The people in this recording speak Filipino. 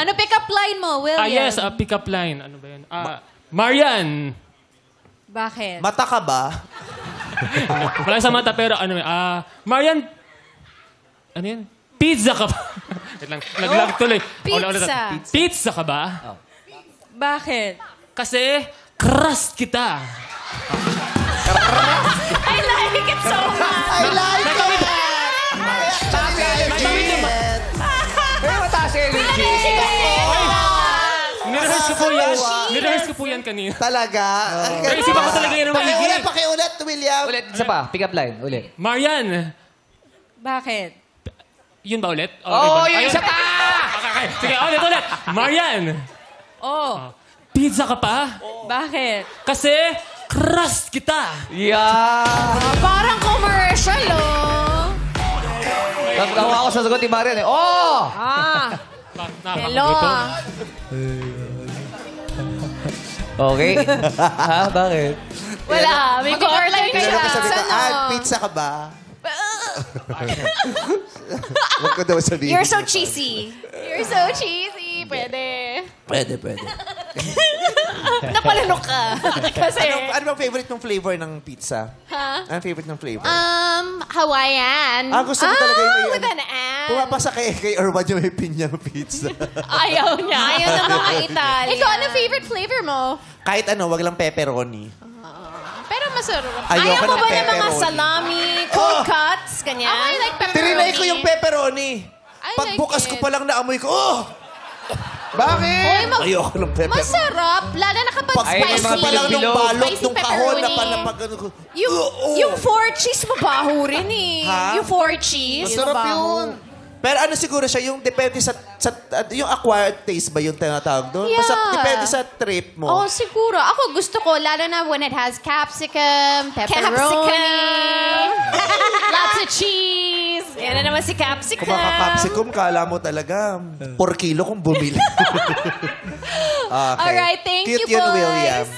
Ano pick-up line mo, William? Yes, pick-up line. Ano ba yan? Marian! Bakit? Mata ka ba? Wala sa mata, pero ano Marian! Ano yan? Pizza ka ba? Wait lang, naglag tuloy. Pizza. Pizza ka ba? Bakit? Kasi, crust kita. I like it so much! I like it! Pero mataas energy. Nirehearse ko po yan kanina. Talaga? Pero isipan ko talaga yan ang maigi. Pakiulit, William. Ulit, isa pa. Pick up line. Ulit. Marian! Bakit? Yun ba ulit? Oo, yung isa pa! Okay. Sige, ulit. Marian! Oh. Pizza ka pa? Bakit? Kasi, crust kita. Yeah! Parang commercial, oh. Nakuha ko sa sagot ni Marian eh. Oh! Hello, Okay. Ha? Bakit? Wala. May order ka siya. Sabi ko, pizza ka ba? Huwag ko daw sabihin. You're so cheesy. You're so cheesy. Pwede. Pwede. Napalanok ka. Kasi... Ano bang favorite mong flavor ng pizza? Ha? Anong favorite ng flavor? Hawaiian. Gusto mo talaga yung may... with an an. Pumapasa kay Orwad yung may pinyang pizza. Ayaw niya. Ayaw ng mga Italian. Ikaw, ano favorite flavor mo? Kahit ano, wag lang pepperoni. Pero masarap. Ayaw mo ng ba ng mga pepperoni. salami, cold cuts, ganyan? I like pepperoni. Tirinay ko yung pepperoni. I Pagbukas like ko it. pa lang naamoy ko, Bakit? Ayoko ng pepperoni. Masarap. Lalo na kapag Ayun, spicy. yung mga Pa lang ng balot Spicy ng kahon na pepperoni. pag ano ko. Yung four cheese, mabaho rin eh. Ha? Yung four cheese, Masarap mabaho. yun. Pero ano siguro siya, yung depende sa yung acquired taste ba yung tinatawag doon? Yeah. Basta depende sa trip mo. Oh, siguro. Ako gusto ko, lalo na when it has capsicum, pepperoni, lots of cheese. Yan na naman si capsicum. Kung maka-capsicum, kala mo talaga 4 kilo kung bumili. Okay. Alright, thank Cute you, yun, boys. William.